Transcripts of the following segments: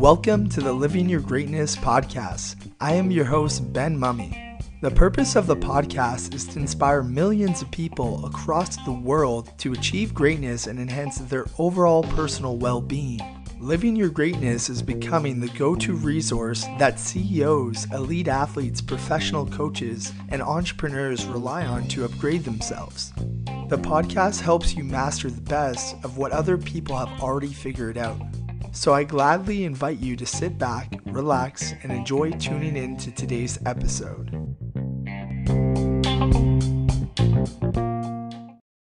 Welcome to the Living Your Greatness podcast. I am your host, Ben Mummy. The purpose of the podcast is to inspire millions of people across the world to achieve greatness and enhance their overall personal well-being. Living Your Greatness is becoming the go-to resource that CEOs, elite athletes, professional coaches, and entrepreneurs rely on to upgrade themselves. The podcast helps you master the best of what other people have already figured out. So I gladly invite you to sit back, relax, and enjoy tuning in to today's episode.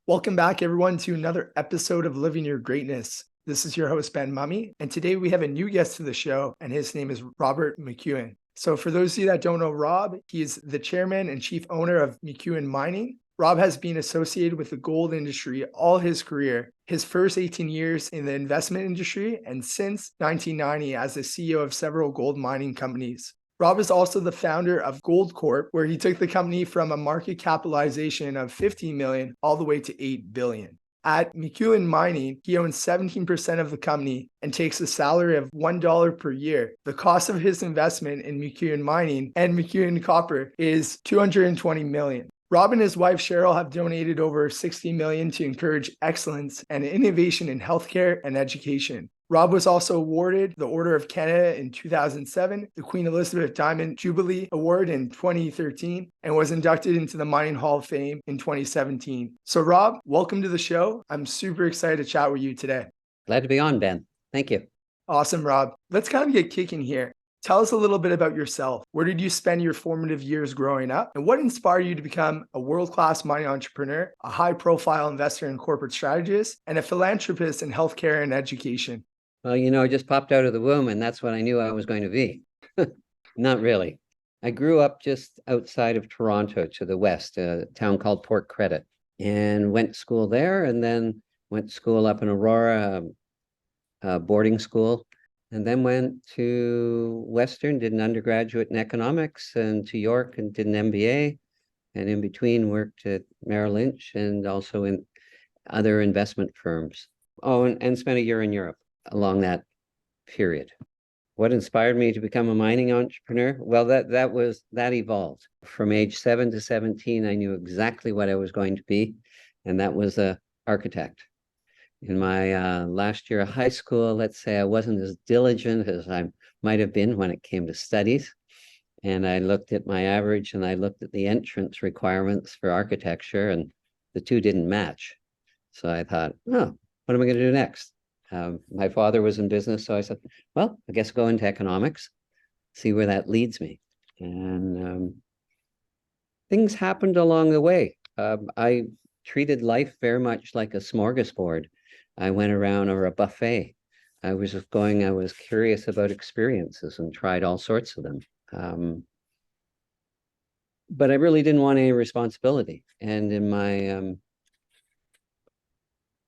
Welcome back, everyone, to another episode of Living Your Greatness. This is your host, Ben Mummy, and today we have a new guest to the show, and his name is Robert McEwen. So for those of you that don't know Rob, he is the chairman and chief owner of McEwen Mining. Rob has been associated with the gold industry all his career, his first 18 years in the investment industry, and since 1990 as the CEO of several gold mining companies. Rob is also the founder of Goldcorp, where he took the company from a market capitalization of $15 million all the way to $8 billion. At McEwen Mining, he owns 17% of the company and takes a salary of $1 per year. The cost of his investment in McEwen Mining and McEwen Copper is $220 million. Rob and his wife Cheryl have donated over $60 million to encourage excellence and innovation in healthcare and education. Rob was also awarded the Order of Canada in 2007, the Queen Elizabeth Diamond Jubilee Award in 2013, and was inducted into the Mining Hall of Fame in 2017. So Rob, welcome to the show. I'm super excited to chat with you today. Glad to be on, Ben. Thank you. Awesome, Rob. Let's kind of get kicking here. Tell us a little bit about yourself. Where did you spend your formative years growing up? And what inspired you to become a world-class mining entrepreneur, a high-profile investor and corporate strategist, and a philanthropist in healthcare and education? Well, I just popped out of the womb, and that's what I knew I was going to be. Not really. I grew up just outside of Toronto to the west, a town called Port Credit, and went to school there, and then went to school up in Aurora, boarding school. And then went to Western, did an undergraduate in economics, and to York and did an MBA. And in between worked at Merrill Lynch and also in other investment firms. Oh, and spent a year in Europe along that period. What inspired me to become a mining entrepreneur? Well, that evolved. From age 7 to 17, I knew exactly what I was going to be, and that was an architect. In my last year of high school, let's say I wasn't as diligent as I might have been when it came to studies. And I looked at my average and I looked at the entrance requirements for architecture, and the two didn't match. So I thought, oh, what am I going to do next? My father was in business, so I said, well, I guess go into economics, see where that leads me. And things happened along the way. I treated life very much like a smorgasbord. I went around, or a buffet. I was curious about experiences and tried all sorts of them. But I really didn't want any responsibility. And in my, I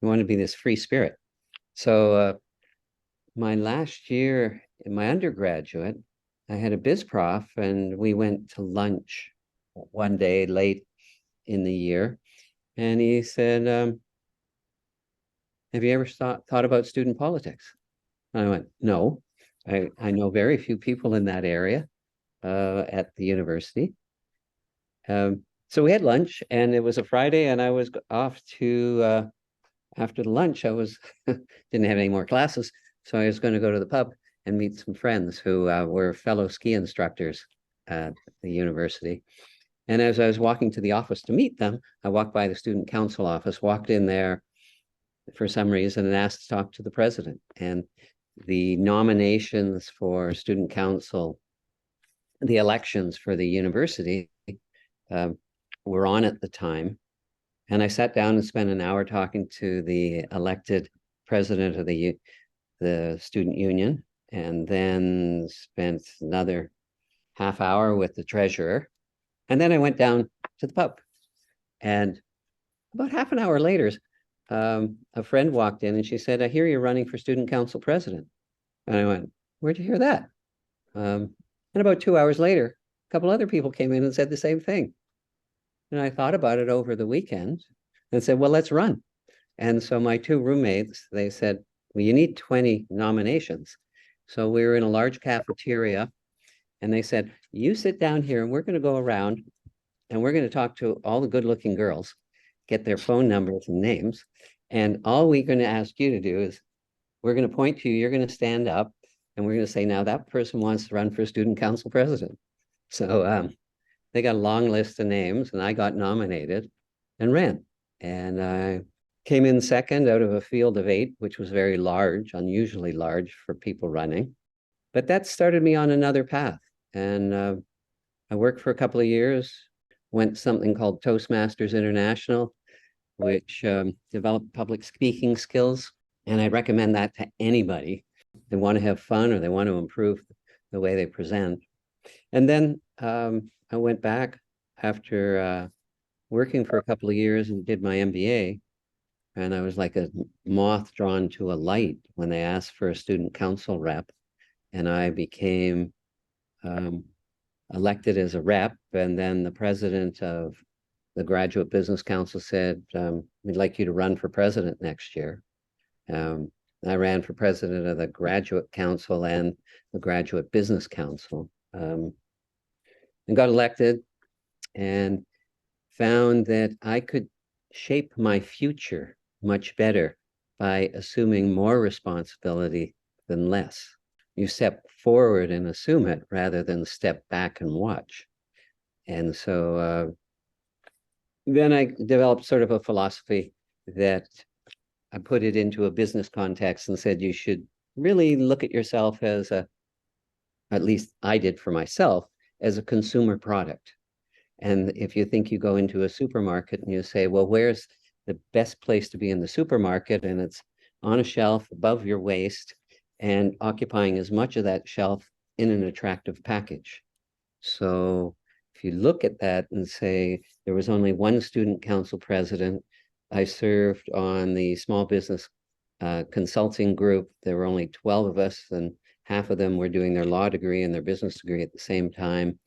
wanted to be this free spirit. So my last year in my undergraduate, I had a biz prof, and we went to lunch one day late in the year. And he said, have you ever thought about student politics? And I went, no, I know very few people in that area at the university. So we had lunch, and it was a Friday, and I was off to, after the lunch, I was, didn't have any more classes, so I was going to go to the pub and meet some friends who were fellow ski instructors at the university. And as I was walking to the office to meet them, I walked by the student council office, walked in there for some reason and asked to talk to the president. And the nominations for student council, the elections for the university were on at the time. And I sat down and spent an hour talking to the elected president of the student union, and then spent another half hour with the treasurer. And then I went down to the pub. And about half an hour later, a friend walked in and she said, I hear you're running for student council president. And I went, where'd you hear that? And about 2 hours later, a couple other people came in and said the same thing. And I thought about it over the weekend and said, well, let's run. And so my two roommates, they said, well, you need 20 nominations. So we were in a large cafeteria, and they said, you sit down here and we're going to go around and we're going to talk to all the good-looking girls, get their phone numbers and names. And all we're going to ask you to do is we're going to point to you, you're going to stand up, and we're going to say, now that person wants to run for student council president. So they got a long list of names, and I got nominated and ran. And I came in second out of a field of 8, which was very large, unusually large for people running. But that started me on another path. And I worked for a couple of years, went something called Toastmasters International, which developed public speaking skills. And I recommend that to anybody. They want to have fun or they want to improve the way they present. And then I went back after working for a couple of years and did my MBA. And I was like a moth drawn to a light when they asked for a student council rep. And I became elected as a rep. And then the president of the Graduate Business Council said, we'd like you to run for president next year. I ran for president of the Graduate Council and the Graduate Business Council, and got elected and found that I could shape my future much better by assuming more responsibility than less. You step forward and assume it rather than step back and watch. And so then I developed sort of a philosophy that I put it into a business context and said, you should really look at yourself as at least I did for myself, as a consumer product. And if you think you go into a supermarket and you say, well, where's the best place to be in the supermarket? And it's on a shelf above your waist and occupying as much of that shelf in an attractive package. So if you look at that and say, there was only one student council president, I served on the small business consulting group. There were only 12 of us, and half of them were doing their law degree and their business degree at the same time.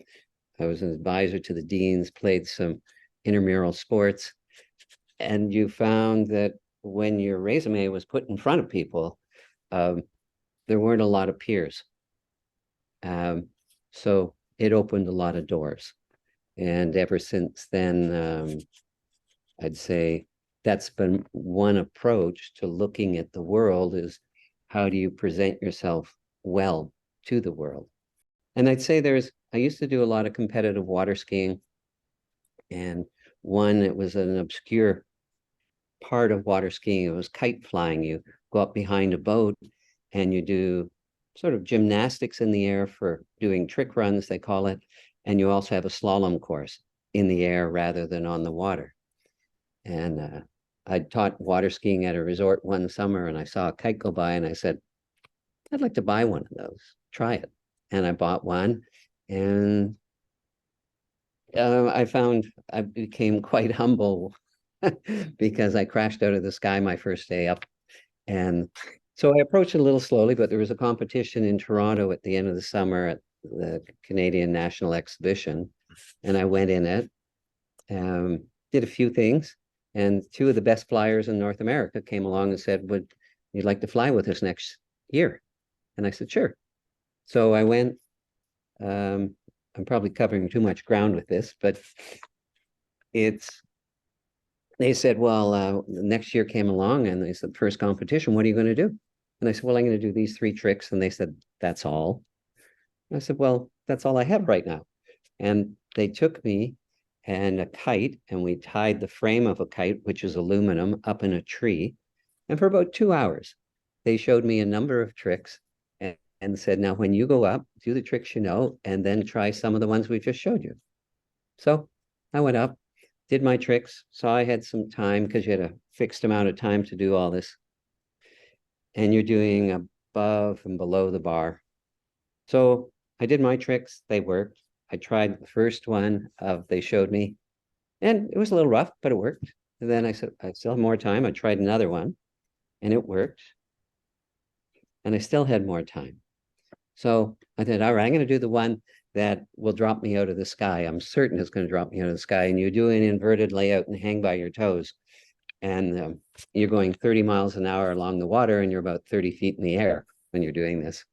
I was an advisor to the deans, played some intramural sports. And you found that when your resume was put in front of people, there weren't a lot of peers. So it opened a lot of doors. And ever since then, I'd say that's been one approach to looking at the world, is how do you present yourself well to the world? And I'd say I used to do a lot of competitive water skiing. And it was an obscure part of water skiing. It was kite flying. You go up behind a boat and you do sort of gymnastics in the air for doing trick runs, they call it. And you also have a slalom course in the air rather than on the water. And I taught water skiing at a resort one summer, and I saw a kite go by and I said, I'd like to buy one of those, try it. And I bought one, and I found I became quite humble because I crashed out of the sky my first day up. And so I approached it a little slowly, but there was a competition in Toronto at the end of the summer at the Canadian National Exhibition, and I went in it, did a few things, and 2 of the best flyers in North America came along and said, would you like to fly with us next year? And I said, sure. So I went. I'm probably covering too much ground with this, but they said, well, next year came along and they said, first competition, what are you going to do? And I said, well, I'm going to do these 3 tricks. And they said, that's all. I said, well, that's all I have right now. And they took me and a kite, and we tied the frame of a kite, which is aluminum, up in a tree. And for about 2 hours, they showed me a number of tricks and said, now, when you go up, do the tricks you know, and then try some of the ones we just showed you. So I went up, did my tricks, saw I had some time because you had a fixed amount of time to do all this. And you're doing above and below the bar. So I did my tricks, they worked. I tried the first one they showed me, and it was a little rough, but it worked. And then I said, I still have more time. I tried another one, and it worked. And I still had more time. So I said, all right, I'm going to do the one that will drop me out of the sky. I'm certain it's going to drop me out of the sky. And you do an inverted layout and hang by your toes. And you're going 30 miles an hour along the water, and you're about 30 feet in the air when you're doing this.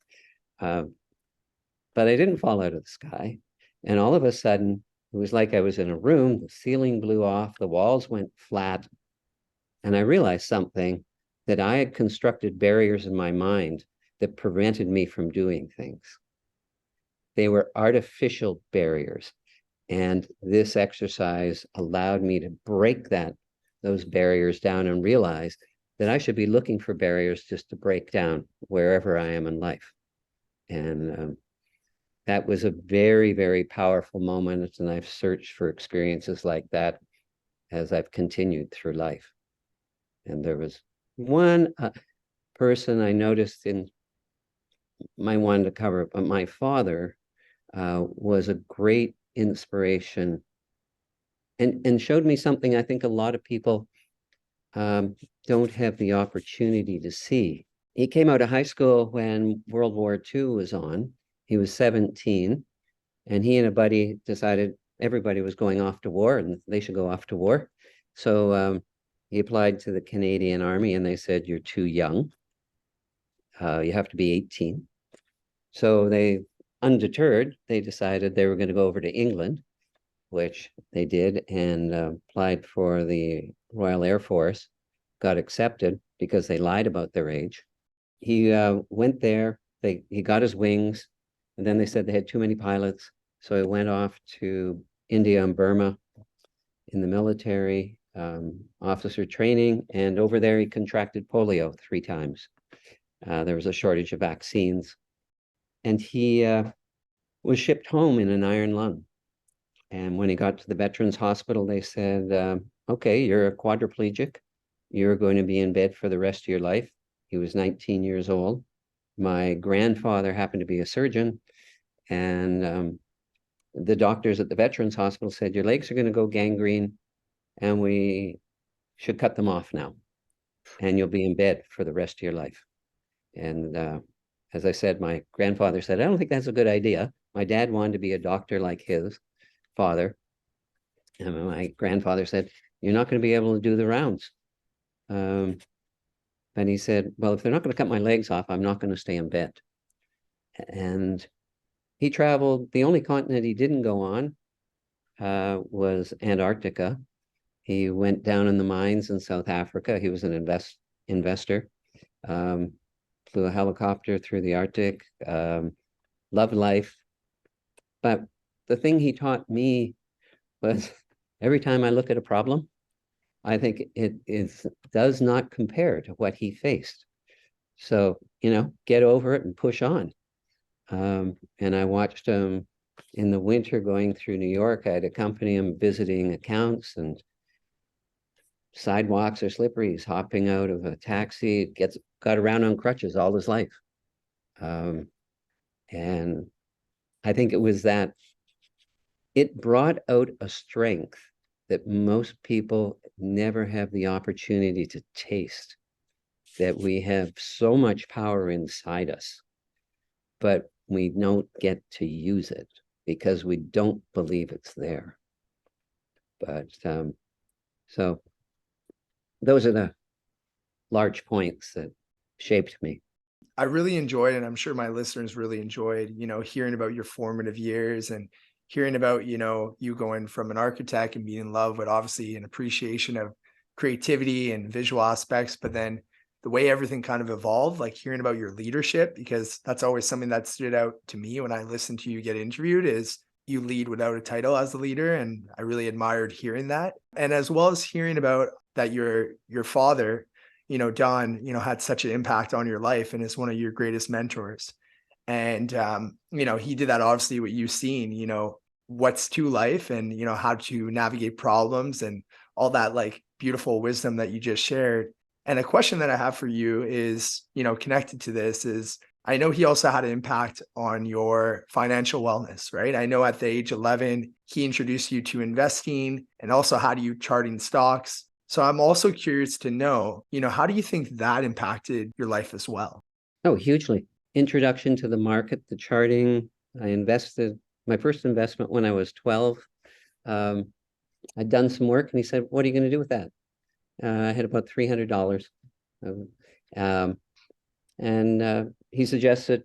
But I didn't fall out of the sky. And all of a sudden, it was like I was in a room, the ceiling blew off, the walls went flat, and I realized something, that I had constructed barriers in my mind that prevented me from doing things. They were artificial barriers. And this exercise allowed me to break those barriers down and realize that I should be looking for barriers just to break down wherever I am in life. And that was a very, very powerful moment. And I've searched for experiences like that as I've continued through life. And there was one person I noticed in my one to cover, but my father was a great inspiration and showed me something I think a lot of people don't have the opportunity to see. He came out of high school when World War II was on. He was 17, and he and a buddy decided everybody was going off to war and they should go off to war. So he applied to the Canadian Army, and they said, "You're too young. You have to be 18. So they, undeterred, they decided they were going to go over to England, which they did, and applied for the Royal Air Force, got accepted because they lied about their age. He went there, he got his wings, and then they said they had too many pilots. So he went off to India and Burma in the military, officer training, and over there he contracted polio 3 times. There was a shortage of vaccines. And he was shipped home in an iron lung. And when he got to the Veterans Hospital, they said, okay, you're a quadriplegic. You're going to be in bed for the rest of your life. He was 19 years old. My grandfather happened to be a surgeon. And the doctors at the Veterans Hospital said, your legs are going to go gangrene, and we should cut them off now. And you'll be in bed for the rest of your life. And as I said, my grandfather said, I don't think that's a good idea. My dad wanted to be a doctor like his father. And my grandfather said, you're not going to be able to do the rounds. And he said, well, if they're not going to cut my legs off, I'm not going to stay in bed. And he traveled. The only continent he didn't go on was Antarctica. He went down in the mines in South Africa. He was an investor. Flew a helicopter through the Arctic, loved life. But the thing he taught me was, every time I look at a problem, I think it does not compare to what he faced. So, get over it and push on. And I watched him in the winter going through New York. I'd accompany him visiting accounts, and sidewalks are slippery. He's hopping out of a taxi, got around on crutches all his life. And I think it was that it brought out a strength that most people never have the opportunity to taste, that we have so much power inside us, but we don't get to use it because we don't believe it's there. But so those are the large points that shaped me. I really enjoyed, and I'm sure my listeners really enjoyed, hearing about your formative years and hearing about, you going from an architect and being in love with obviously an appreciation of creativity and visual aspects, but then the way everything kind of evolved, like hearing about your leadership, because that's always something that stood out to me when I listened to you get interviewed, is you lead without a title as the leader. And I really admired hearing that. And as well as hearing about that your father, Don, had such an impact on your life and is one of your greatest mentors. And, he did that obviously what you've seen, what's to life and, how to navigate problems and all that like beautiful wisdom that you just shared. And a question that I have for you is, connected to this is, I know he also had an impact on your financial wellness, right? I know at the age 11, he introduced you to investing and also how do you charting stocks. So I'm also curious to know, how do you think that impacted your life as well? Oh, hugely. Introduction to the market, the charting. I invested my first investment when I was 12. I'd done some work, and he said, what are you going to do with that? I had about $300. And he suggested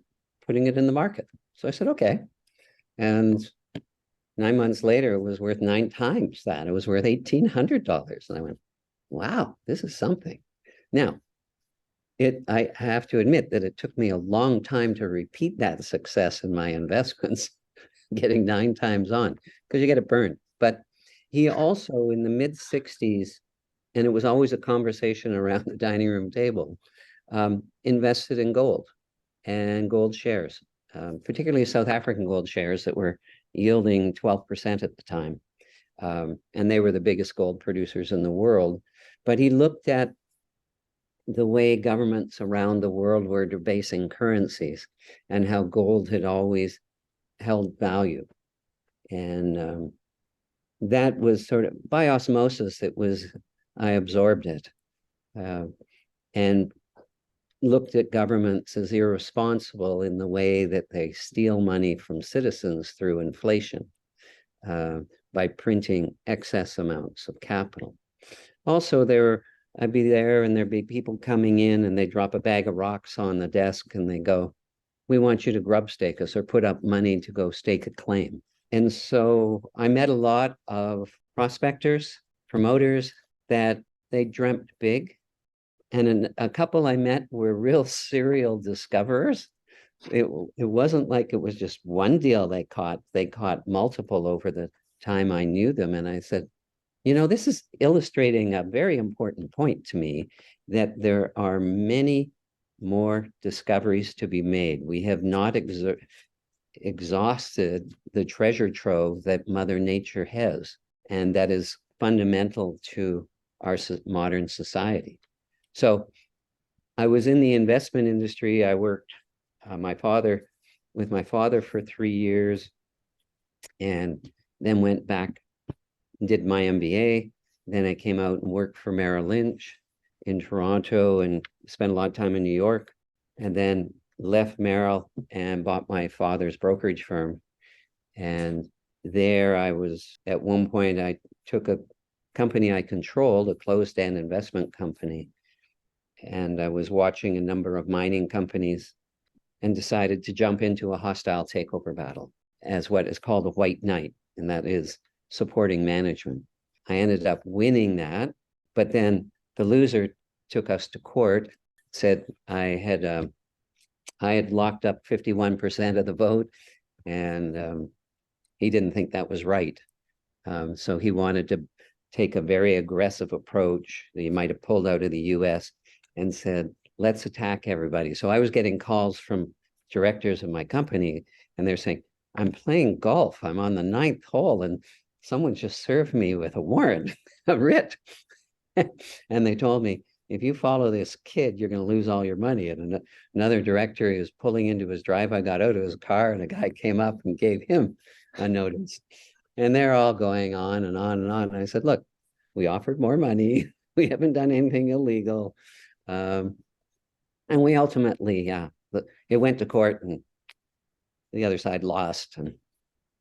putting it in the market. So I said, okay. And 9 months later, it was worth 9 times that. It was worth $1,800. And I went, wow, this is something. Now, I have to admit that it took me a long time to repeat that success in my investments, getting 9 times on, because you get it burned. But he also, in the mid-60s, and it was always a conversation around the dining room table, invested in gold and gold shares, particularly South African gold shares that were yielding 12% at the time. And they were the biggest gold producers in the world. But he looked at the way governments around the world were debasing currencies and how gold had always held value. And that was sort of by osmosis, I absorbed it and looked at governments as irresponsible in the way that they steal money from citizens through inflation by printing excess amounts of capital. Also, I'd be there and there'd be people coming in and they drop a bag of rocks on the desk and they go, we want you to grub stake us or put up money to go stake a claim. And so I met a lot of prospectors, promoters that they dreamt big. And a couple I met were real serial discoverers. It wasn't like it was just one deal they caught. They caught multiple over the time I knew them. And I said, this is illustrating a very important point to me, that there are many more discoveries to be made. We have not exhausted the treasure trove that Mother Nature has, and that is fundamental to our modern society. So I was in the investment industry. I worked with my father for 3 years, and then went back and did my MBA. Then I came out and worked for Merrill Lynch in Toronto and spent a lot of time in New York, and then left Merrill and bought my father's brokerage firm. And there I was, at one point, I took a company I controlled, a closed-end investment company, and I was watching a number of mining companies and decided to jump into a hostile takeover battle as what is called a white knight, and that is supporting management. I ended up winning that, but then the loser took us to court, said I had locked up 51% of the vote, and he didn't think that was right. So he wanted to take a very aggressive approach. He might have pulled out of the US and said, let's attack everybody. So I was getting calls from directors of my company, and they're saying, I'm playing golf. I'm on the 9th hole, and someone just served me with a warrant, a writ. And they told me, if you follow this kid, you're going to lose all your money. And another director is pulling into his drive. I got out of his car, and a guy came up and gave him a notice. And they're all going on and on and on. And I said, look, we offered more money. We haven't done anything illegal. And we ultimately, it went to court, and the other side lost.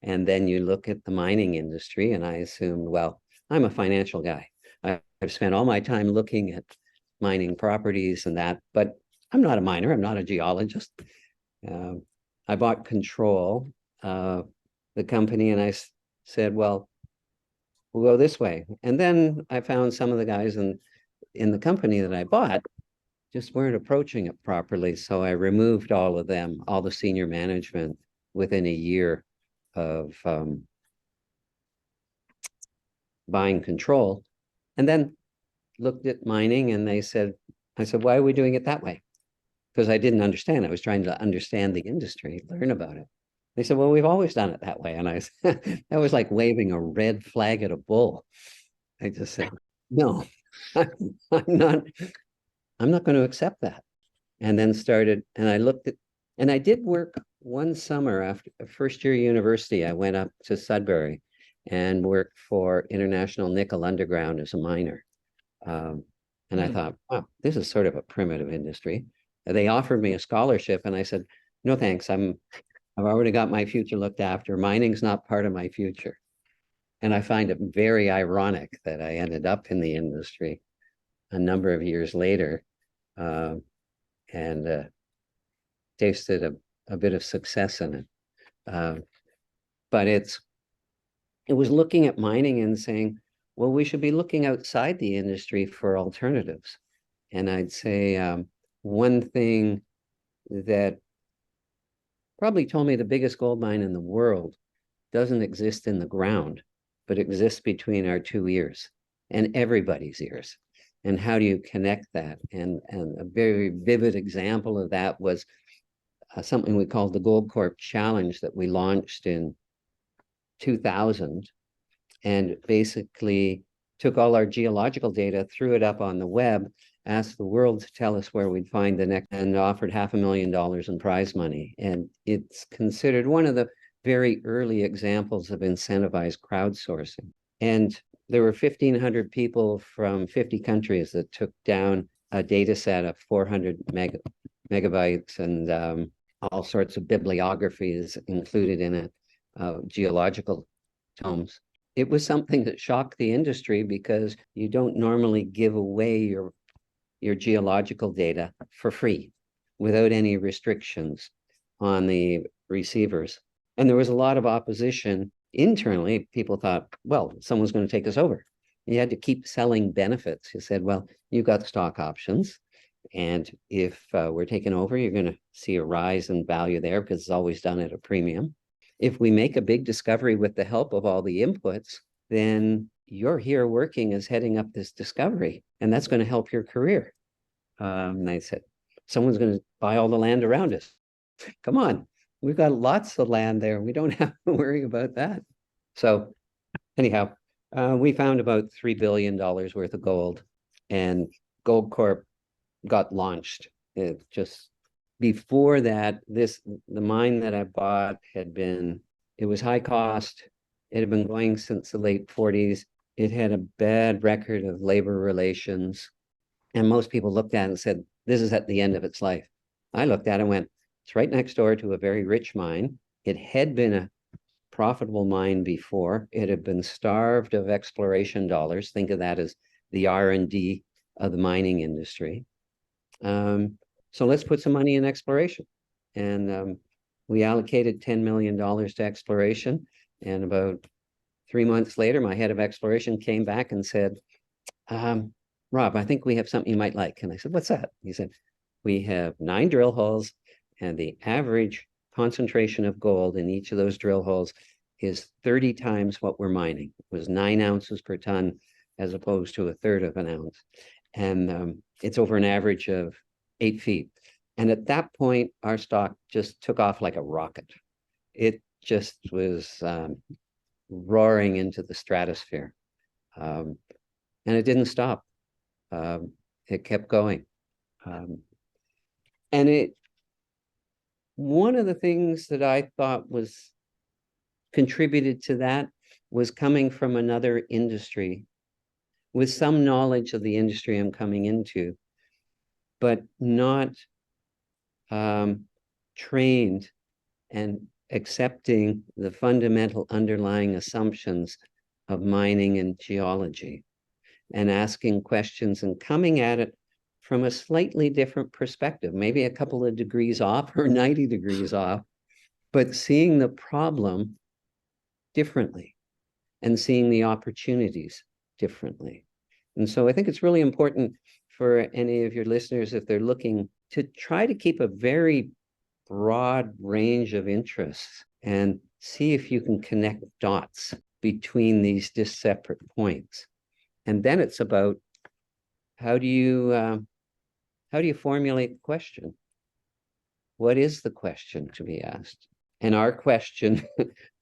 And then you look at the mining industry, and I assumed, well, I'm a financial guy. I've spent all my time looking at mining properties and that, but I'm not a miner. I'm not a geologist. I bought control of the company, and I said, well, we'll go this way. And then I found some of the guys in the company that I bought just weren't approaching it properly. So I removed all of them, all the senior management, within a year of buying control. And then looked at mining, and I said, why are we doing it that way? Because I didn't understand. I was trying to understand the industry, learn about it. They said, well, we've always done it that way. And I said, that was like waving a red flag at a bull. I just said, no, I'm not going to accept that. And then and I looked at, and I did work one summer after first year university. I went up to Sudbury and worked for International Nickel Underground as a miner. And I thought, wow, this is sort of a primitive industry. They offered me a scholarship, and I said, no, thanks. I've already got my future looked after. Mining's not part of my future. And I find it very ironic that I ended up in the industry a number of years later, and tasted a bit of success in it. But it was looking at mining and saying, well, we should be looking outside the industry for alternatives. And I'd say one thing that probably told me the biggest gold mine in the world doesn't exist in the ground, but exists between our two ears and everybody's ears. And how do you connect that? And a very vivid example of that was something we called the Goldcorp Challenge that we launched in 2000, and basically took all our geological data, threw it up on the web, asked the world to tell us where we'd find the next, and offered $500,000 in prize money. And it's considered one of the very early examples of incentivized crowdsourcing. And there were 1,500 people from 50 countries that took down a data set of 400 megabytes and all sorts of bibliographies included in it, geological tomes. It was something that shocked the industry because you don't normally give away your geological data for free without any restrictions on the receivers. And there was a lot of opposition internally. People thought, well, someone's going to take us over. You had to keep selling benefits. You said, well, you've got stock options. And if we're taken over, you're going to see a rise in value there because it's always done at a premium. If we make a big discovery with the help of all the inputs, then you're here working as heading up this discovery, and that's going to help your career. And I said, someone's going to buy all the land around us. Come on, we've got lots of land there. We don't have to worry about that. So anyhow, we found about $3 billion worth of gold, and Goldcorp got launched. It just before that, the mine that I bought it was high cost. It had been going since the late 40s. It had a bad record of labor relations. And most people looked at it and said, this is at the end of its life. I looked at it and went, it's right next door to a very rich mine. It had been a profitable mine before. It had been starved of exploration dollars. Think of that as the R&D of the mining industry. So let's put some money in exploration. And we allocated $10 million to exploration. And about 3 months later, my head of exploration came back and said, Rob, I think we have something you might like. And I said, what's that? He said, we have 9 drill holes, and the average concentration of gold in each of those drill holes is 30 times what we're mining. It was 9 ounces per ton as opposed to 1/3 of an ounce. And it's over an average of 8 feet. And at that point, our stock just took off like a rocket. It just was roaring into the stratosphere. And it didn't stop. It kept going. And one of the things that I thought was contributed to that was coming from another industry with some knowledge of the industry I'm coming into, but not trained and accepting the fundamental underlying assumptions of mining and geology, and asking questions and coming at it from a slightly different perspective, maybe a couple of degrees off or 90 degrees off, but seeing the problem differently and seeing the opportunities differently. And so I think it's really important for any of your listeners, if they're looking, to try to keep a very broad range of interests and see if you can connect dots between these just separate points. And then it's about how do you formulate the question? What is the question to be asked? And our question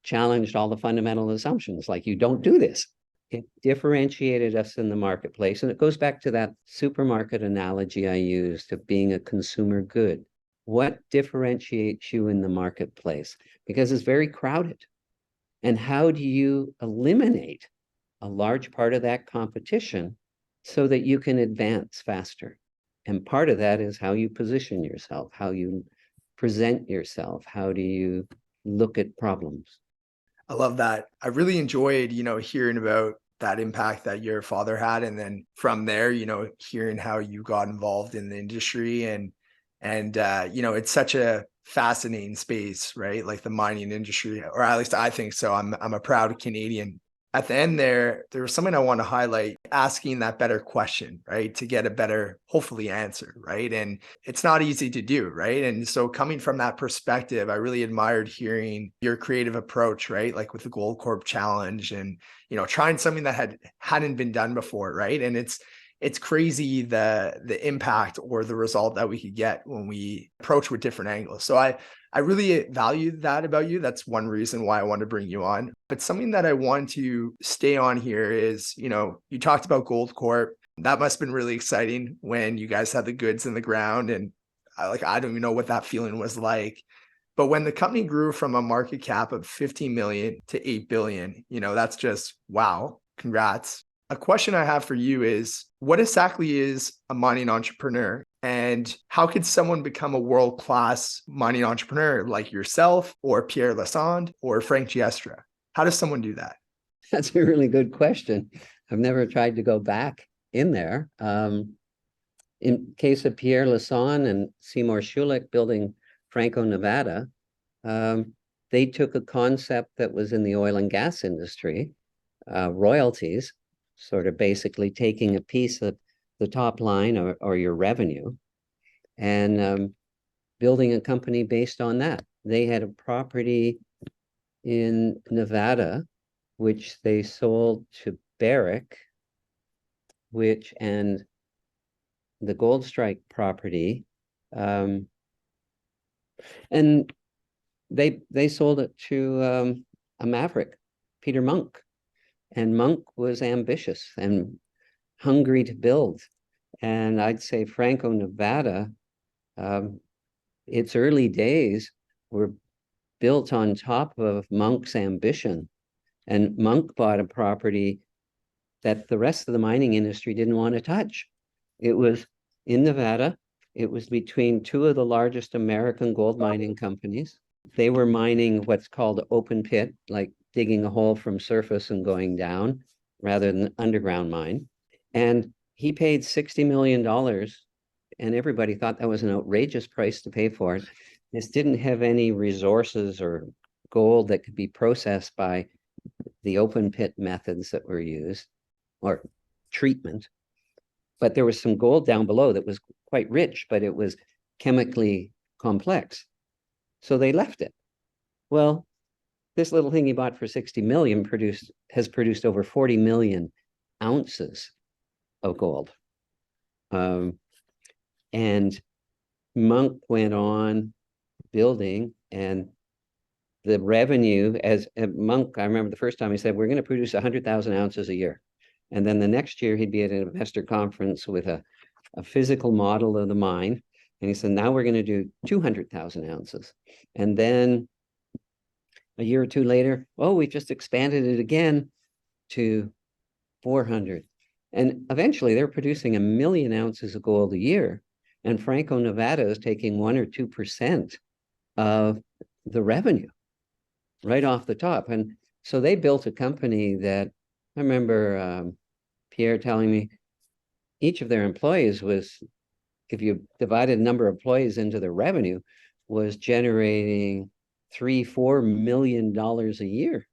challenged all the fundamental assumptions, like you don't do this. It differentiated us in the marketplace. And it goes back to that supermarket analogy I used of being a consumer good. What differentiates you in the marketplace? Because it's very crowded. And how do you eliminate a large part of that competition so that you can advance faster? And part of that is how you position yourself, how you present yourself, how do you look at problems. I love that. I really enjoyed, hearing about that impact that your father had. And then from there, hearing how you got involved in the industry and it's such a fascinating space, right? Like the mining industry, or at least I think so. I'm a proud Canadian. At the end there was something I want to highlight, asking that better question, right? To get a better, hopefully, answer, right? And it's not easy to do, right? And so coming from that perspective, I really admired hearing your creative approach, right? Like with the Goldcorp challenge and, trying something that hadn't been done before, right? And it's crazy the impact or the result that we could get when we approach with different angles. So I really value that about you. That's one reason why I wanted to bring you on. But something that I want to stay on here is, you talked about Goldcorp. That must have been really exciting when you guys had the goods in the ground. And I don't even know what that feeling was like. But when the company grew from a market cap of 15 million to 8 billion, that's just wow. Congrats. A question I have for you is, what exactly is a mining entrepreneur? And how could someone become a world-class mining entrepreneur like yourself or Pierre Lassonde or Frank Giestra? How does someone do that? That's a really good question. I've never tried to go back in there. In case of Pierre Lassonde and Seymour Schulich building Franco-Nevada, they took a concept that was in the oil and gas industry, royalties, sort of basically taking a piece of the top line or your revenue and building a company based on that. They had a property in Nevada, which they sold to Barrick, and the Gold Strike property, and they sold it to a maverick, Peter Monk. And Monk was ambitious and hungry to build. And I'd say Franco-Nevada, its early days were built on top of Monk's ambition. And Monk bought a property that the rest of the mining industry didn't want to touch. It was in Nevada. It was between two of the largest American gold mining companies. They were mining what's called open pit, like digging a hole from surface and going down rather than underground mine. And he paid $60 million, and everybody thought that was an outrageous price to pay for it. This didn't have any resources or gold that could be processed by the open pit methods that were used or treatment. But there was some gold down below that was quite rich, but it was chemically complex. So they left it. Well, this little thing he bought for 60 million has produced over 40 million ounces of gold. And Monk went on building, and the revenue as Monk, I remember the first time he said, we're going to produce 100,000 ounces a year. And then the next year he'd be at an investor conference with a physical model of the mine. And he said, now we're going to do 200,000 ounces. And then a year or two later, we've just expanded it again to 400. And eventually they're producing 1 million ounces of gold a year. And Franco-Nevada is taking 1 or 2% of the revenue right off the top. And so they built a company that I remember Pierre telling me each of their employees was, if you divided the number of employees into their revenue, was generating $3-4 million a year.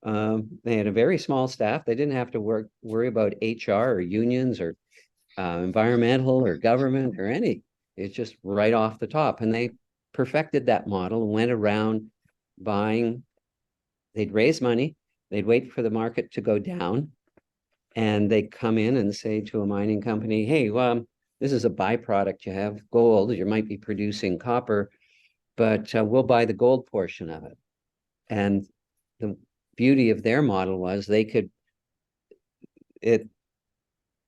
They had a very small staff. They didn't have to worry about HR or unions or environmental or government or any. It's just right off the top. And they perfected that model and went around buying. They'd raise money. They'd wait for the market to go down. And they'd come in and say to a mining company, hey, this is a byproduct. You have gold. You might be producing copper, but we'll buy the gold portion of it. And the beauty of their model was their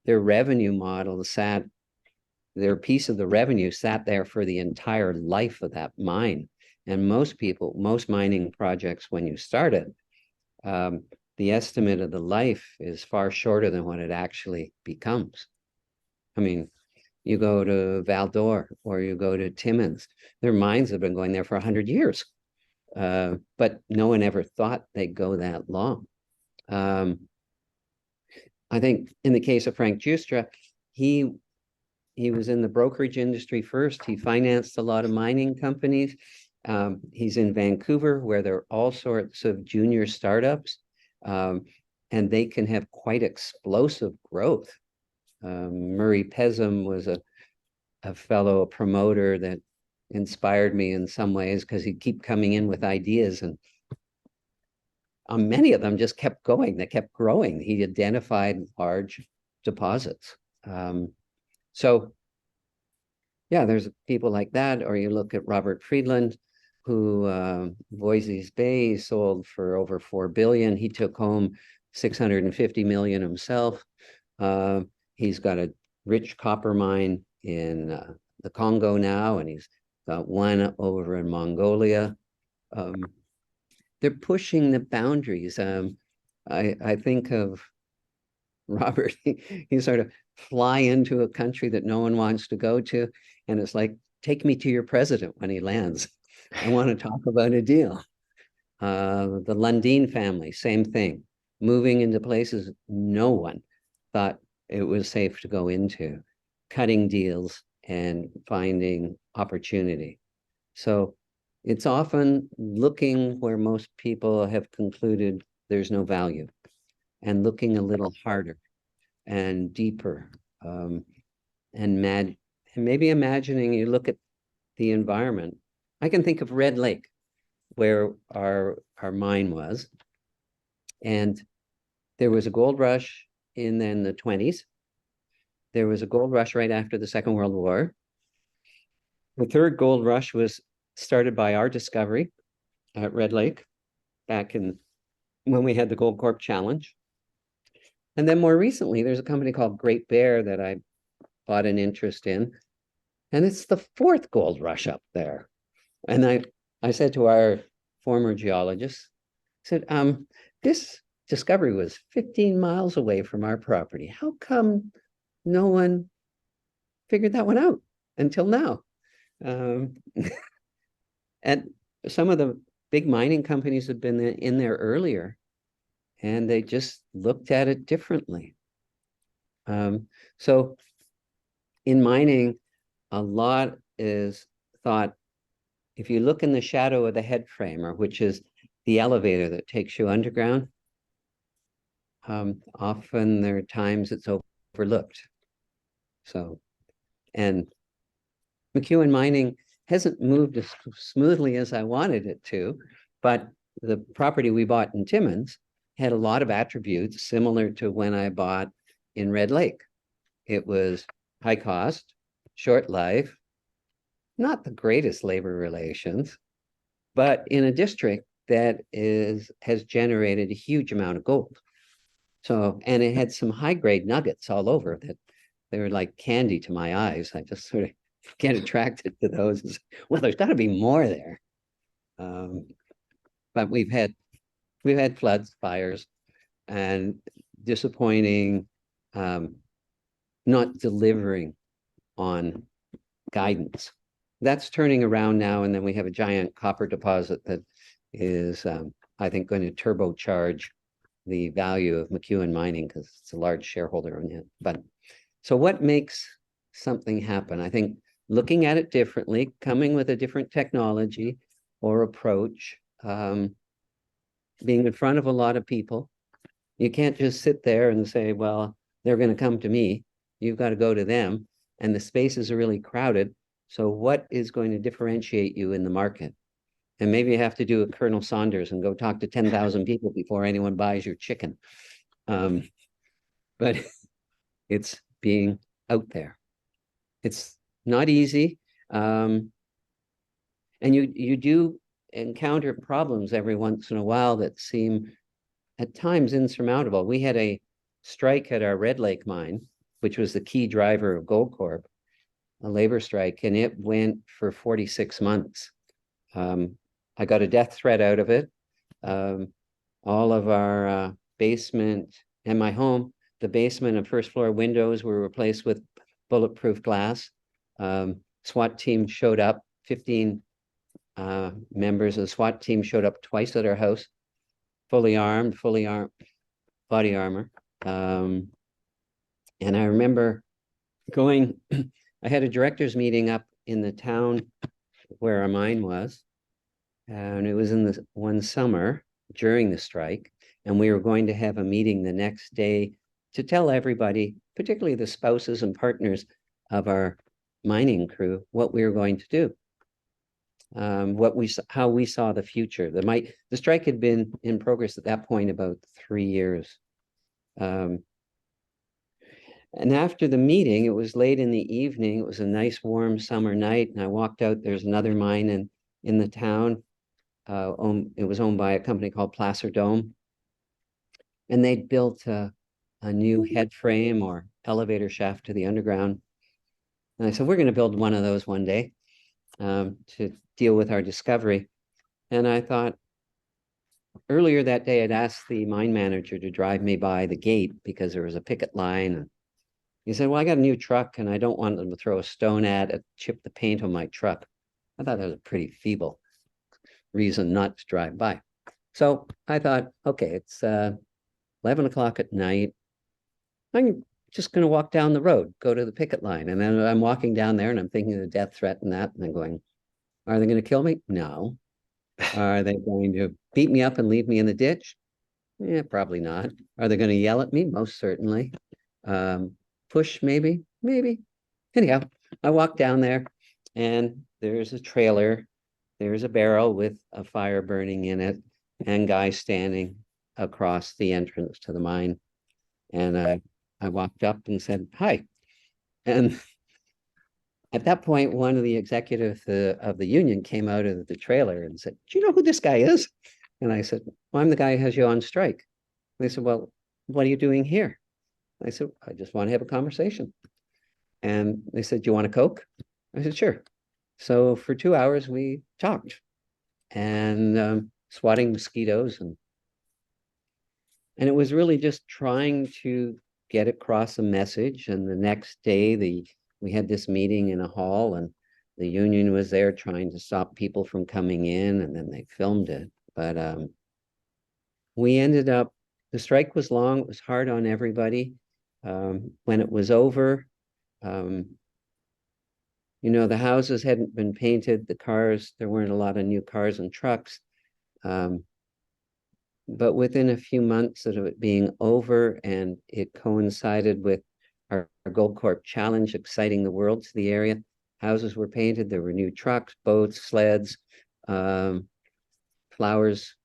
revenue model their piece of the revenue sat there for the entire life of that mine. And most mining projects, when you start it, the estimate of the life is far shorter than what it actually becomes. I mean, you go to Val d'Or or you go to Timmins, their mines have been going there for 100 years. But no one ever thought they'd go that long. I think in the case of Frank Giestra, he he was in the brokerage industry first. He financed a lot of mining companies. He's in Vancouver, where there are all sorts of junior startups, and they can have quite explosive growth. Murray Pesum was a fellow promoter that inspired me in some ways, because he'd keep coming in with ideas, and many of them just kept going. They kept growing. He identified large deposits. So yeah, there's people like that. Or you look at Robert Friedland, who Voisey's Bay sold for over 4 billion. He took home 650 million himself. He's got a rich copper mine in the Congo now, and he's got one over in Mongolia. They're pushing the boundaries. I think of Robert, he sort of fly into a country that no one wants to go to, and it's like, take me to your president when he lands. I want to talk about a deal. The Lundin family, same thing, moving into places no one thought it was safe to go into, cutting deals and finding opportunity. So it's often looking where most people have concluded there's no value, and looking a little harder and deeper, and maybe imagining. You look at the environment. I can think of Red Lake, where our mine was, and there was a gold rush in then the 20s. There was a gold rush right after the Second World War. The third gold rush was started by our discovery at Red Lake back in when we had the Goldcorp challenge. And then more recently, there's a company called Great Bear that I bought an interest in, and it's the fourth gold rush up there. And I said to our former geologist, I said, this discovery was 15 miles away from our property. How come no one figured that one out until now? And some of the big mining companies have been in there earlier, and they just looked at it differently. So in mining, a lot is thought, if you look in the shadow of the head framer, which is the elevator that takes you underground, often there are times it's overlooked. So, and McEwen Mining hasn't moved as smoothly as I wanted it to, but the property we bought in Timmins had a lot of attributes similar to when I bought in Red Lake. It was high cost, short life, not the greatest labor relations, but in a district that has generated a huge amount of gold. So, and it had some high grade nuggets all over that they were like candy to my eyes. I just sort of get attracted to those. Well, there's got to be more there. But we've had floods, fires, and disappointing, not delivering on guidance. That's turning around now, and then we have a giant copper deposit that is, I think, going to turbocharge the value of McEwen Mining, because it's a large shareholder in it. But so what makes something happen? I think looking at it differently, coming with a different technology or approach, being in front of a lot of people. You can't just sit there and say, well, they're going to come to me. You've got to go to them, and the spaces are really crowded. So what is going to differentiate you in the market? And maybe you have to do a Colonel Saunders and go talk to 10,000 people before anyone buys your chicken. But it's being out there. It's not easy. And you do encounter problems every once in a while that seem at times insurmountable. We had a strike at our Red Lake mine, which was the key driver of Goldcorp, a labor strike, and it went for 46 months. I got a death threat out of it. All of our basement and my home, the basement and first floor windows were replaced with bulletproof glass. SWAT team showed up, 15 members of the SWAT team showed up twice at our house, fully armed, body armor. And I remember going I had a directors meeting up in the town where our mine was. And it was in the one summer during the strike. And we were going to have a meeting the next day to tell everybody, particularly the spouses and partners of our mining crew, what we were going to do. How we saw the future. The strike had been in progress at that point about 3 years. And after the meeting, it was late in the evening. It was a nice warm summer night, and I walked out. There's another mine in the town. It was owned by a company called Placer Dome, and they'd built a new head frame or elevator shaft to the underground. And I said, we're going to build one of those one day to deal with our discovery. And I thought, earlier that day, I'd asked the mine manager to drive me by the gate because there was a picket line. And he said, well, I got a new truck and I don't want them to throw a stone at it, chip the paint on my truck. I thought that was a pretty feeble reason not to drive by. So I thought, okay, it's 11 o'clock at night. I'm just going to walk down the road, go to the picket line. And then I'm walking down there and I'm thinking of the death threat and that. And I'm going, are they going to kill me? No. Are they going to beat me up and leave me in the ditch? Yeah, probably not. Are they going to yell at me? Most certainly. Push, maybe. Anyhow, I walk down there and there's a trailer. There's a barrel with a fire burning in it and guys standing across the entrance to the mine. And I walked up and said, hi. And at that point, one of the executives of the union came out of the trailer and said, do you know who this guy is? And I said, well, I'm the guy who has you on strike. And they said, well, what are you doing here? I said, I just want to have a conversation. And they said, do you want a Coke? I said, sure. So for 2 hours, we talked and swatting mosquitoes. And it was really just trying to get across a message. And the next day, we had this meeting in a hall and the union was there trying to stop people from coming in, and then they filmed it. But we ended up, the strike was long. It was hard on everybody. When it was over, the houses hadn't been painted, the cars, there weren't a lot of new cars and trucks. But within a few months of it being over, and it coincided with our Goldcorp challenge, exciting the world to the area, houses were painted, there were new trucks, boats, sleds, flowers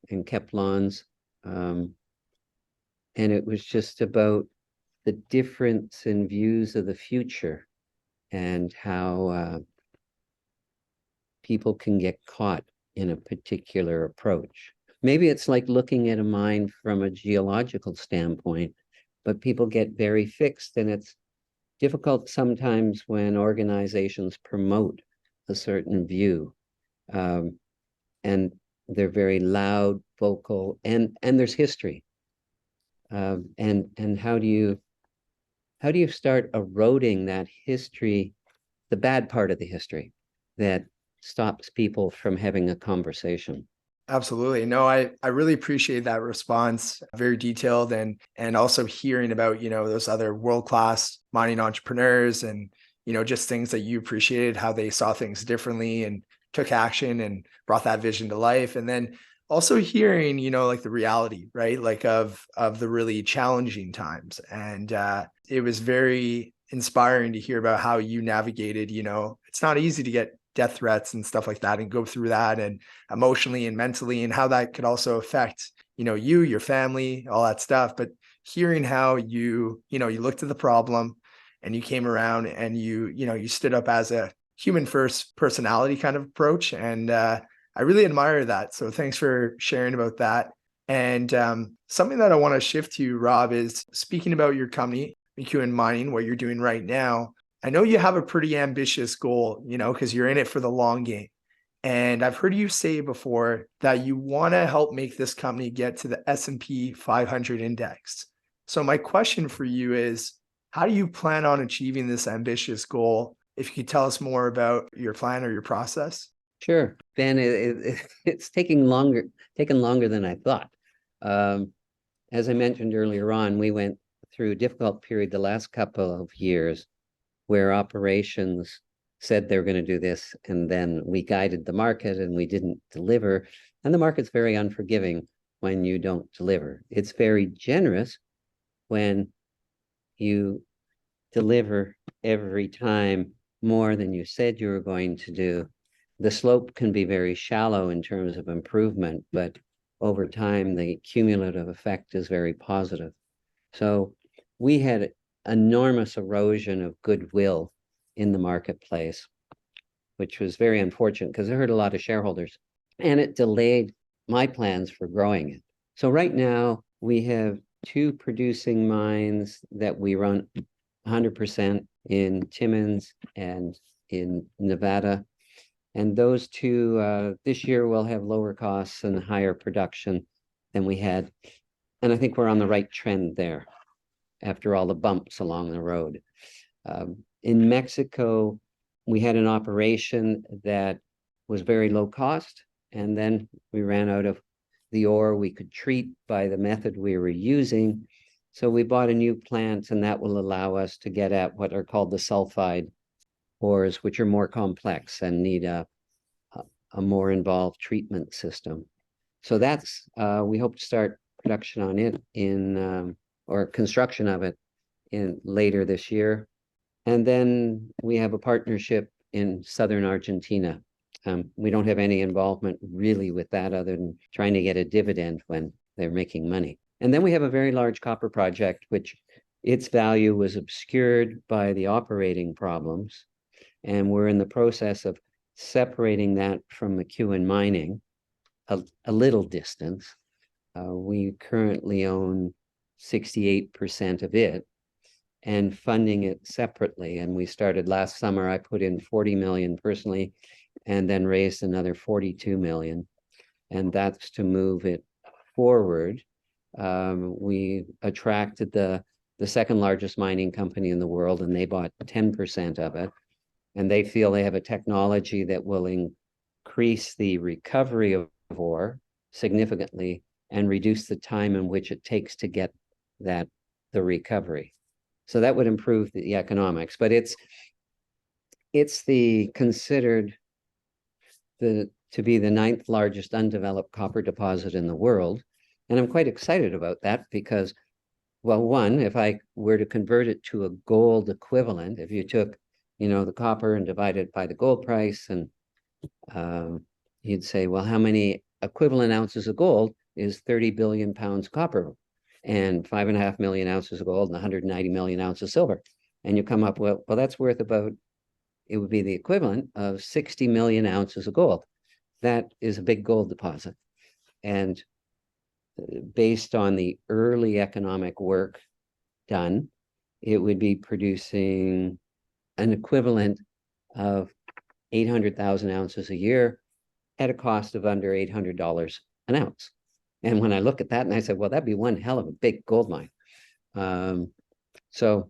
and kept lawns. And it was just about the difference in views of the future and how people can get caught in a particular approach. Maybe it's like looking at a mine from a geological standpoint, but people get very fixed, and it's difficult sometimes when organizations promote a certain view. And they're very loud, vocal, and there's history. And how do you start eroding that history, the bad part of the history that stops people from having a conversation? Absolutely. No, I really appreciate that response. Very detailed, and also hearing about, those other world-class mining entrepreneurs and, just things that you appreciated, how they saw things differently and took action and brought that vision to life. And then also hearing, like the reality, right? Like of the really challenging times. And it was very inspiring to hear about how you navigated, it's not easy to get death threats and stuff like that and go through that, and emotionally and mentally, and how that could also affect, you, your family, all that stuff. But hearing how you looked at the problem and you came around and you stood up as a human first personality kind of approach. And I really admire that. So thanks for sharing about that. And something that I want to shift to, Rob, is speaking about your company, McEwen Mining, what you're doing right now. I know you have a pretty ambitious goal, because you're in it for the long game. And I've heard you say before that you want to help make this company get to the S&P 500 index. So my question for you is, how do you plan on achieving this ambitious goal? If you could tell us more about your plan or your process. Sure, Ben, it's taken longer than I thought. As I mentioned earlier on, we went through a difficult period the last couple of years. where operations said they were going to do this, and then we guided the market and we didn't deliver. And the market's very unforgiving when you don't deliver. It's very generous when you deliver every time more than you said you were going to do. The slope can be very shallow in terms of improvement, but over time, the cumulative effect is very positive. So we had enormous erosion of goodwill in the marketplace, which was very unfortunate because it hurt a lot of shareholders, and it delayed my plans for growing it. So right now we have 2 producing mines that we run 100% in Timmins and in Nevada. And those 2 this year will have lower costs and higher production than we had. And I think we're on the right trend there after all the bumps along the road. In Mexico, we had an operation that was very low cost, and then we ran out of the ore we could treat by the method we were using. So we bought a new plant, and that will allow us to get at what are called the sulfide ores, which are more complex and need a more involved treatment system. So that's, we hope to start production on it or construction of it in later this year. And then we have a partnership in southern Argentina. We don't have any involvement really with that other than trying to get a dividend when they're making money. And then we have a very large copper project, which its value was obscured by the operating problems. And we're in the process of separating that from McEwen Mining, a little distance. We currently own 68% of it and funding it separately. And we started last summer. I put in 40 million personally and then raised another 42 million. And that's to move it forward. We attracted the second largest mining company in the world, and they bought 10% of it. And they feel they have a technology that will increase the recovery of ore significantly and reduce the time in which it takes to get the recovery. So that would improve the economics, but it's considered to be the 9th largest undeveloped copper deposit in the world. And I'm quite excited about that because, well, one, if I were to convert it to a gold equivalent, if you took, the copper and divide it by the gold price, and you'd say, well, how many equivalent ounces of gold is 30 billion pounds copper and 5.5 million ounces of gold and 190 million ounces of silver? And you come up with, well, that's worth about, it would be the equivalent of 60 million ounces of gold. That is a big gold deposit. And based on the early economic work done, it would be producing an equivalent of 800,000 ounces a year at a cost of under $800 an ounce. And when I look at that and I said, well, that'd be one hell of a big gold mine. So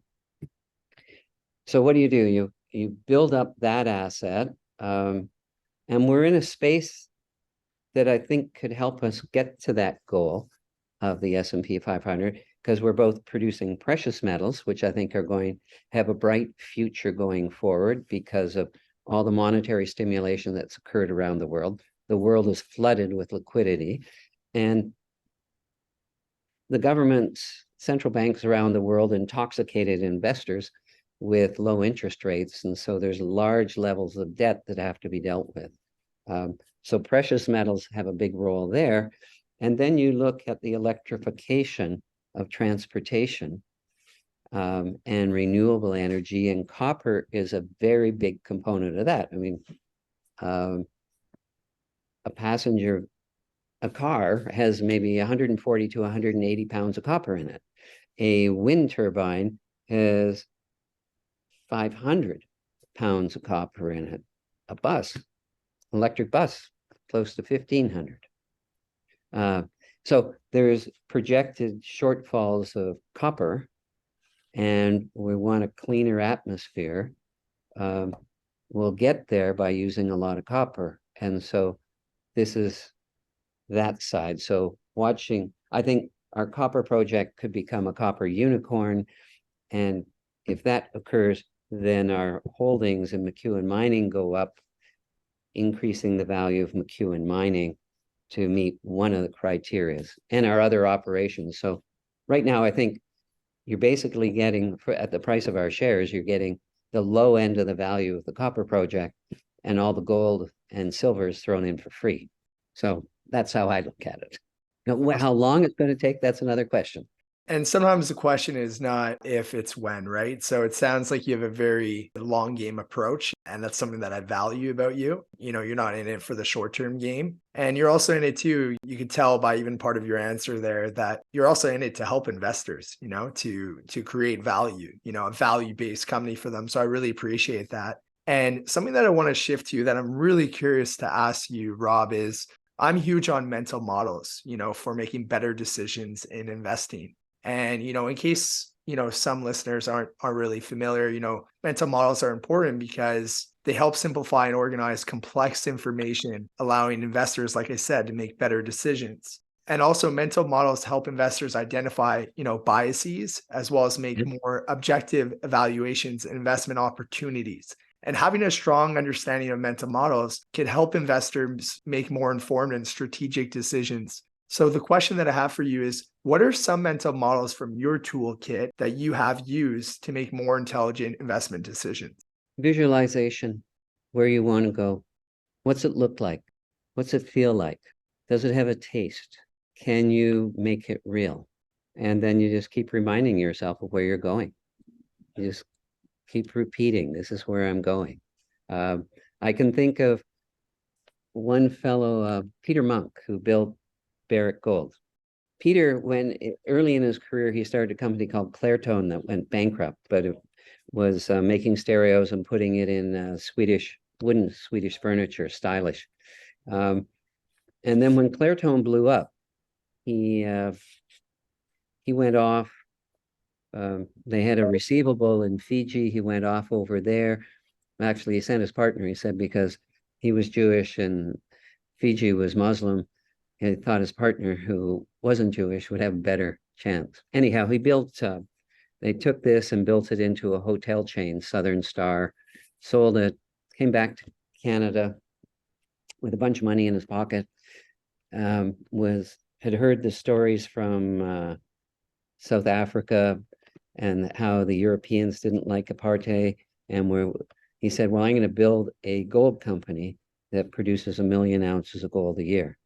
what do? You build up that asset, and we're in a space that I think could help us get to that goal of the S&P 500, because we're both producing precious metals, which I think are going to have a bright future going forward because of all the monetary stimulation that's occurred around the world. The world is flooded with liquidity, and the governments, central banks around the world intoxicated investors with low interest rates. And so there's large levels of debt that have to be dealt with. So precious metals have a big role there. And then you look at the electrification of transportation and renewable energy, and copper is a very big component of that. I mean, a car has maybe 140 to 180 pounds of copper in it. A wind turbine has 500 pounds of copper in it. A bus, electric bus, close to 1,500. So there's projected shortfalls of copper, and we want a cleaner atmosphere. We'll get there by using a lot of copper. And so this is that side. So I think our copper project could become a copper unicorn. And if that occurs, then our holdings in McEwen Mining go up, increasing the value of McEwen Mining to meet one of the criteria and our other operations. So right now, I think you're basically getting, at the price of our shares, you're getting the low end of the value of the copper project, and all the gold and silver is thrown in for free. So that's how I look at it. Now, how long it's going to take, that's another question. And sometimes the question is not if, it's when, right? So it sounds like you have a very long game approach, and that's something that I value about you. You know, you're not in it for the short-term game, and you're also in it too. You could tell by even part of your answer there that you're also in it to help investors, you know, to create value, you know, a value-based company for them. So I really appreciate that. And something that I want to shift to that I'm really curious to ask you, Rob, is I'm huge on mental models, you know, for making better decisions in investing. And, you know, in case, you know, some listeners aren't really familiar, you know, mental models are important because they help simplify and organize complex information, allowing investors, like I said, to make better decisions. And also mental models help investors identify, you know, biases, as well as make more objective evaluations and investment opportunities. And having a strong understanding of mental models can help investors make more informed and strategic decisions. So the question that I have for you is, what are some mental models from your toolkit that you have used to make more intelligent investment decisions? Visualization, where you want to go. What's it look like? What's it feel like? Does it have a taste? Can you make it real? And then you just keep reminding yourself of where you're going. You just keep repeating, this is where I'm going. I can think of one fellow, Peter Monk, who built Barrick Gold. Peter, early in his career, he started a company called Clairtone that went bankrupt, but it was making stereos and putting it in wooden Swedish furniture, stylish. And then when Clairtone blew up, he went off. They had a receivable in Fiji. He went off over there. Actually, he sent his partner, he said, because he was Jewish and Fiji was Muslim. He thought his partner, who wasn't Jewish, would have a better chance. Anyhow, they took this and built it into a hotel chain, Southern Star, sold it, came back to Canada with a bunch of money in his pocket, had heard the stories from South Africa and how the Europeans didn't like apartheid. And he said, well, I'm going to build a gold company that produces 1 million ounces of gold a year.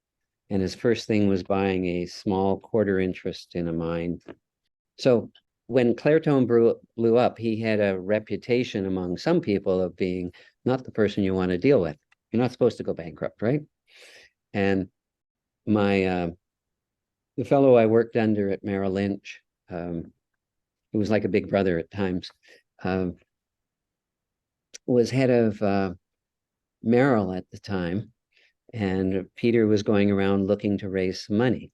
And his first thing was buying a small quarter interest in a mine. So when Clairtone blew up, he had a reputation among some people of being not the person you want to deal with. You're not supposed to go bankrupt, right? And the fellow I worked under at Merrill Lynch, who was like a big brother at times, was head of Merrill at the time. And Peter was going around looking to raise some money.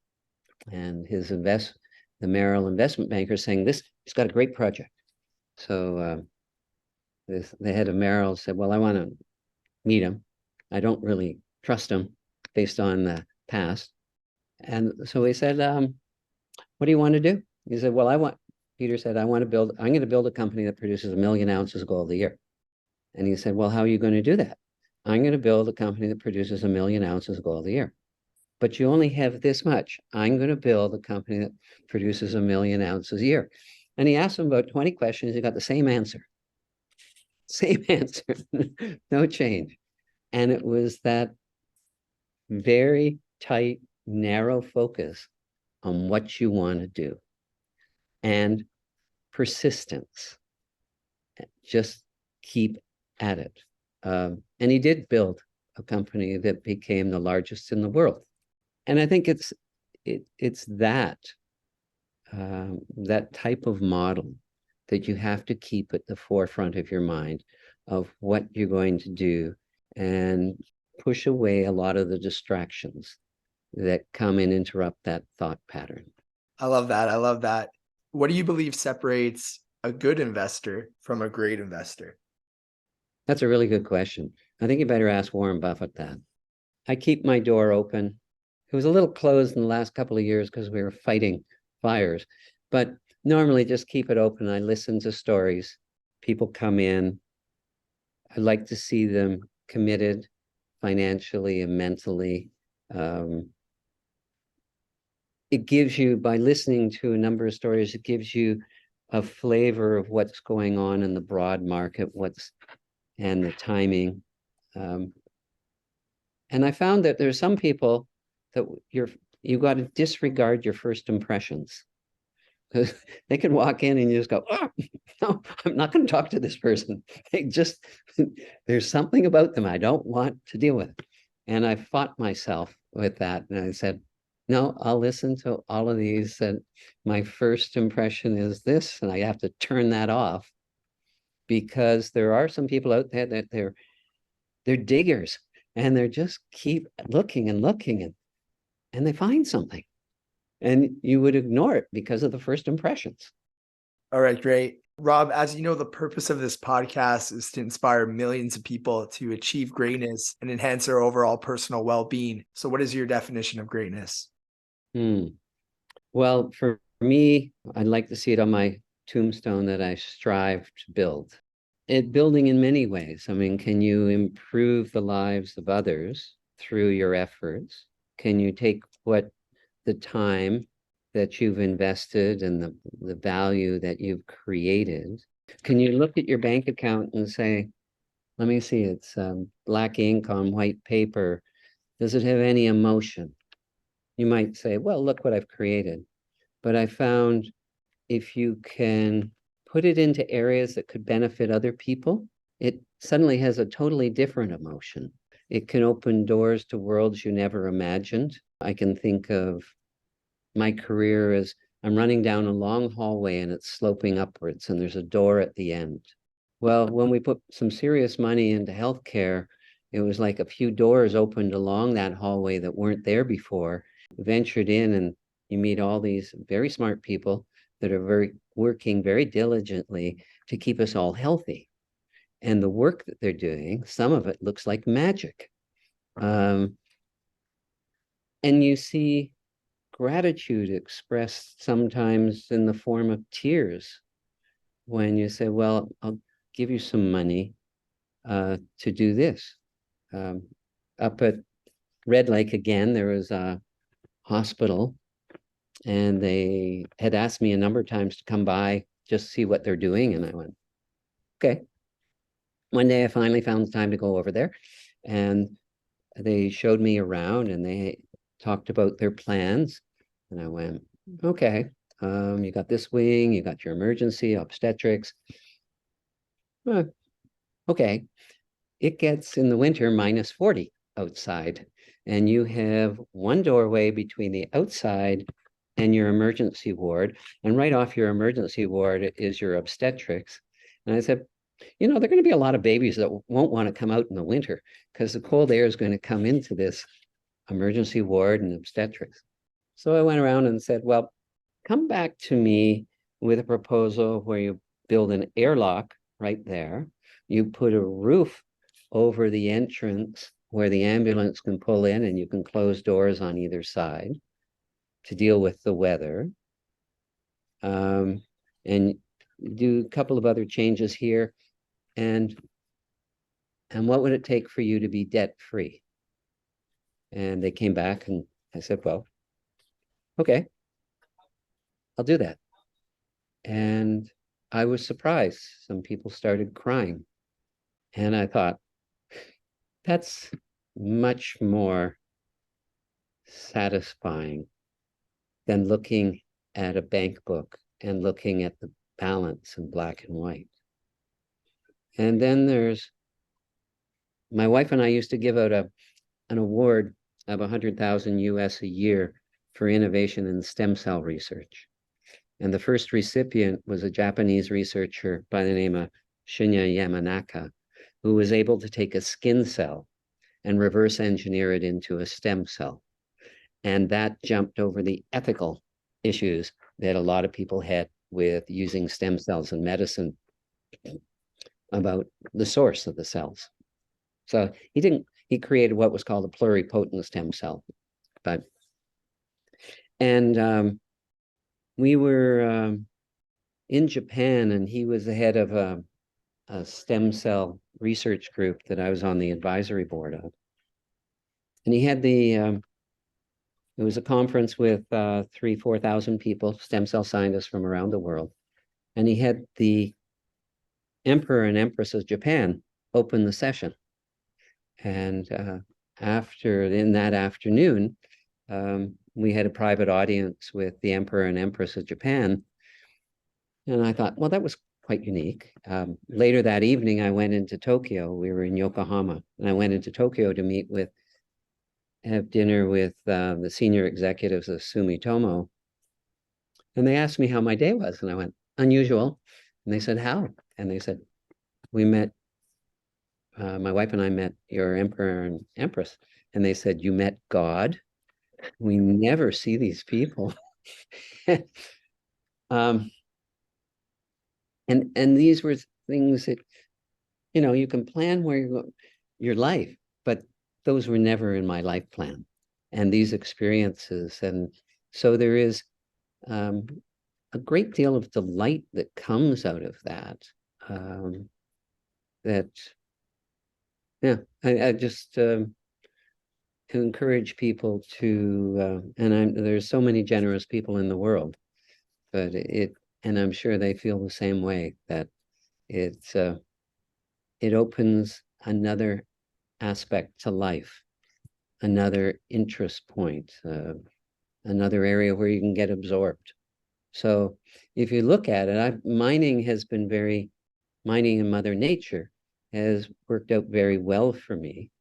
And the Merrill investment banker saying, he's got a great project. So the head of Merrill said, well, I want to meet him. I don't really trust him based on the past. And so he said, what do you want to do? He said, well, Peter said, I'm going to build a company that produces 1 million ounces of gold a year. And he said, well, how are you going to do that? I'm going to build a company that produces 1 million ounces of gold a year. But you only have this much. I'm going to build a company that produces 1 million ounces a year. And he asked him about 20 questions. He got the same answer. Same answer. No change. And it was that very tight, narrow focus on what you want to do. And persistence. Just keep at it. And he did build a company that became the largest in the world. And I think it's that type of model that you have to keep at the forefront of your mind of what you're going to do and push away a lot of the distractions that come and interrupt that thought pattern. I love that. I love that. What do you believe separates a good investor from a great investor? That's a really good question. I think you better ask Warren Buffett that. I keep my door open. It was a little closed in the last couple of years because we were fighting fires, but normally just keep it open. I listen to stories. people come in. I like to see them committed financially and mentally. It gives you, by listening to a number of stories, it gives you a flavor of what's going on in the broad market, and the timing. And I found that there's some people that you got to disregard your first impressions. Because they can walk in and you just go, oh, no, I'm not going to talk to this person. There's something about them I don't want to deal with. And I fought myself with that. And I said, no, I'll listen to all of these. And my first impression is this, and I have to turn that off, because there are some people out there that they're diggers, and they're just keep looking and looking, and they find something. And you would ignore it because of the first impressions. All right, great. Rob, as you know, the purpose of this podcast is to inspire millions of people to achieve greatness and enhance their overall personal well-being. So what is your definition of greatness? Well, for me, I'd like to see it on my tombstone that I strive to build. Building in many ways. I mean, can you improve the lives of others through your efforts? Can you take the time that you've invested and the value that you've created? Can you look at your bank account and say, let me see, it's black ink on white paper. Does it have any emotion? You might say, well, look what I've created. But I found if you can put it into areas that could benefit other people, it suddenly has a totally different emotion. It can open doors to worlds you never imagined. I can think of my career as I'm running down a long hallway and it's sloping upwards and there's a door at the end. Well, when we put some serious money into healthcare, it was like a few doors opened along that hallway that weren't there before. Ventured in, and you meet all these very smart people that are working very diligently to keep us all healthy. And the work that they're doing, some of it looks like magic. And you see gratitude expressed sometimes in the form of tears when you say, well, I'll give you some money to do this. Up at Red Lake again, there was a hospital, and they had asked me a number of times to come by just see what they're doing. And I went, okay. One day I finally found the time to go over there, and they showed me around and they talked about their plans. And I went, okay, you got this wing, you got your emergency, obstetrics. Okay. It gets in the winter -40 outside, and you have one doorway between the outside and your emergency ward. And right off your emergency ward is your obstetrics. And I said, you know, there are going to be a lot of babies that won't want to come out in the winter because the cold air is going to come into this emergency ward and obstetrics. So I went around and said, well, come back to me with a proposal where you build an airlock right there. You put a roof over the entrance where the ambulance can pull in, and you can close doors on either side to deal with the weather. And do a couple of other changes here. And what would it take for you to be debt-free? And they came back and I said, well, okay, I'll do that. And I was surprised. Some people started crying. And I thought, that's much more satisfying than looking at a bank book and looking at the balance in black and white. And then there's, my wife and I used to give out an award of 100,000 US a year for innovation in stem cell research. And the first recipient was a Japanese researcher by the name of Shinya Yamanaka, who was able to take a skin cell and reverse engineer it into a stem cell. And that jumped over the ethical issues that a lot of people had with using stem cells in medicine about the source of the cells. So he created what was called a pluripotent stem cell. We were in Japan, and he was the head of a stem cell research group that I was on the advisory board of. And he had it was a conference with 4,000 people, stem cell scientists from around the world. And he had the Emperor and Empress of Japan open the session. And in that afternoon, we had a private audience with the Emperor and Empress of Japan. And I thought, well, that was quite unique. Later that evening, I went into Tokyo. We were in Yokohama, and I went into Tokyo to have dinner with the senior executives of Sumitomo. And they asked me how my day was, and I went, unusual. And they said, how? And they said, we met, my wife and I met your Emperor and Empress. And they said, you met God? We never see these people. And these were things that, you can plan where you're going, your life, but those were never in my life plan. And these experiences, and so there is a great deal of delight that comes out of that. I just encourage people to, there's so many generous people in the world, but and I'm sure they feel the same way, that it opens another aspect to life, another interest point, another area where you can get absorbed. So if you look at it, mining in Mother Nature has worked out very well for me.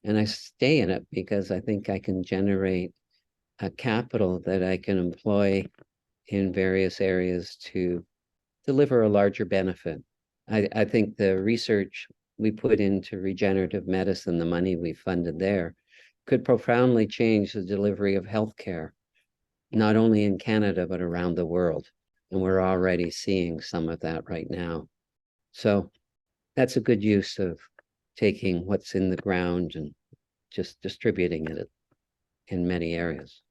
And I stay in it because I think I can generate a capital that I can employ in various areas to deliver a larger benefit. I think the research we put into regenerative medicine, the money we funded there, could profoundly change the delivery of healthcare, not only in Canada, but around the world. And we're already seeing some of that right now. So that's a good use of taking what's in the ground and just distributing it in many areas.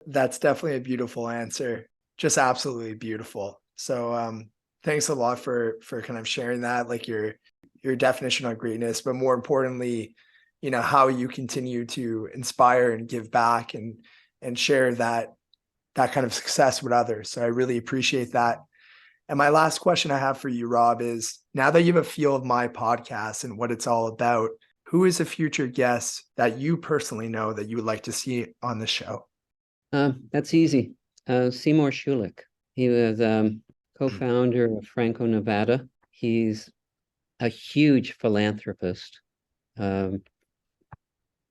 That's definitely a beautiful answer. Just absolutely beautiful. So thanks a lot for kind of sharing that, like your definition on greatness, but more importantly, how you continue to inspire and give back and share that kind of success with others. So I really appreciate that. And my last question I have for you, Rob, is now that you have a feel of my podcast and what it's all about, who is a future guest that you personally know that you would like to see on the show? That's easy. Seymour Schulich. He was co-founder of Franco-Nevada. He's a huge philanthropist.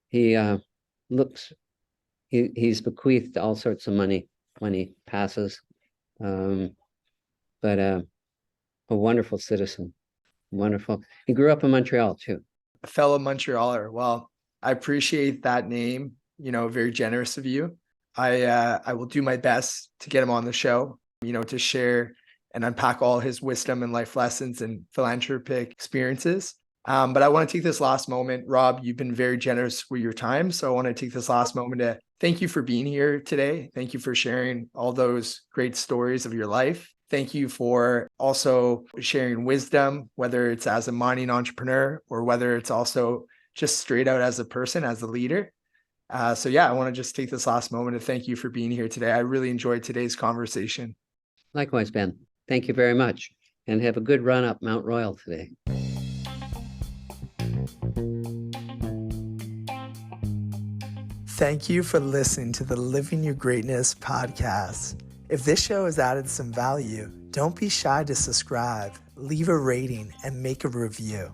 He's bequeathed all sorts of money when he passes. But a wonderful citizen. Wonderful. He grew up in Montreal too. A fellow Montrealer. Well, I appreciate that name, very generous of you. I will do my best to get him on the show, to share and unpack all his wisdom and life lessons and philanthropic experiences. But I want to take this last moment. Rob, you've been very generous with your time. So I want to take this last moment to thank you for being here today. Thank you for sharing all those great stories of your life. Thank you for also sharing wisdom, whether it's as a mining entrepreneur or whether it's also just straight out as a person, as a leader. I want to just take this last moment to thank you for being here today. I really enjoyed today's conversation. Likewise, Ben. Thank you very much. And have a good run up Mount Royal today. Thank you for listening to the Living Your Greatness podcast. If this show has added some value, don't be shy to subscribe, leave a rating, and make a review.